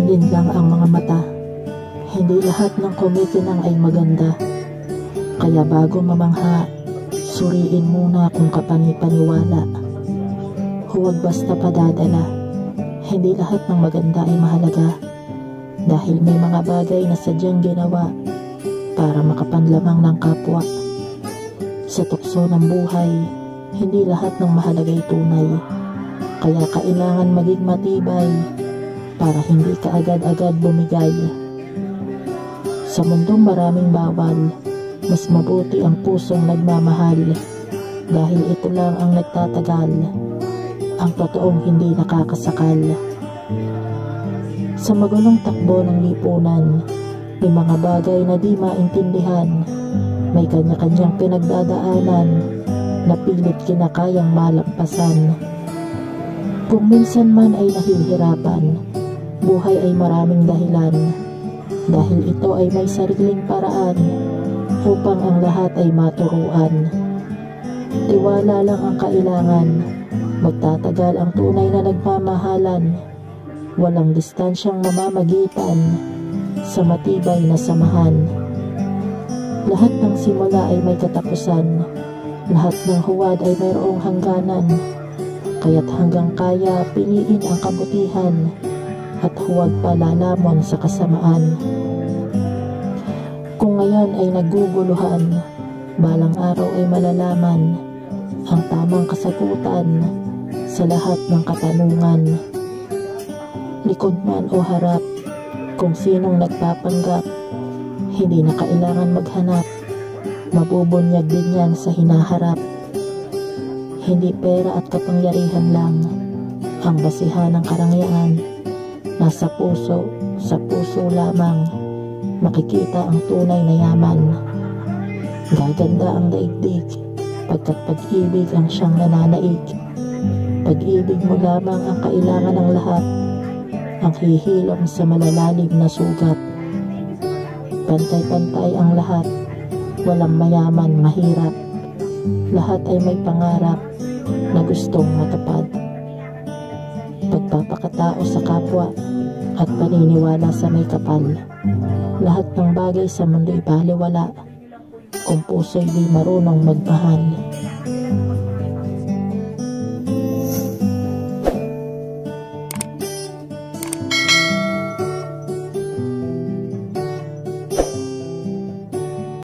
din lang ang mga mata. Hindi lahat ng kumikinang ay maganda. Kaya bago mamangha, suriin muna kung kapani-paniwala. Huwag basta padadala. Hindi lahat ng maganda ay mahalaga. Dahil may mga bagay na sadyang ginawa para makapanlamang ng kapwa. Sa tukso ng buhay, hindi lahat ng mahalaga'y tunay. Kaya kailangan maging matibay para hindi ka agad-agad bumigay. Sa mundong maraming bawal, mas mabuti ang pusong nagmamahal. Dahil ito lang ang nagtatagal, ang totoong hindi nakakasakal. Sa magulong takbo ng lipunan, may mga bagay na di maintindihan. May kanya-kanyang pinagdadaanan na pilit kinakayang malampasan. Kung minsan man ay nahihirapan, buhay ay maraming dahilan. Dahil ito ay may sariling paraan upang ang lahat ay maturuan. Tiwala lang ang kailangan, magtatagal ang tunay na nagmamahalan. Walang distansyang mamamagitan sa matibay na samahan. Lahat ng simula ay may katapusan. Lahat ng huwad ay mayroong hangganan. Kaya't hanggang kaya piliin ang kabutihan at huwag palalamon sa kasamaan. Kung ngayon ay naguguluhan, balang araw ay malalaman ang tamang kasagutan sa lahat ng katanungan. Likod man o harap, kung sinong nagpapanggap, hindi na kailangan maghanap. Mabubunyag din yan sa hinaharap. Hindi pera at kapangyarihan lang ang basihan ng karangyaan. Nasa puso, sa puso lamang makikita ang tunay na yaman. Gaganda ang daigdig pagkat pag-ibig ang siyang nananaig. Pag-ibig mo lamang ang kailangan ng lahat, ang hihilom sa malalalim na sugat. Pantay-pantay ang lahat, walang mayaman, mahirap. Lahat ay may pangarap na gustong matupad. Pagpapakatao sa kapwa at paniniwala sa may kapal. Lahat ng bagay sa mundo'y baliwala kung puso'y di marunong magmahal.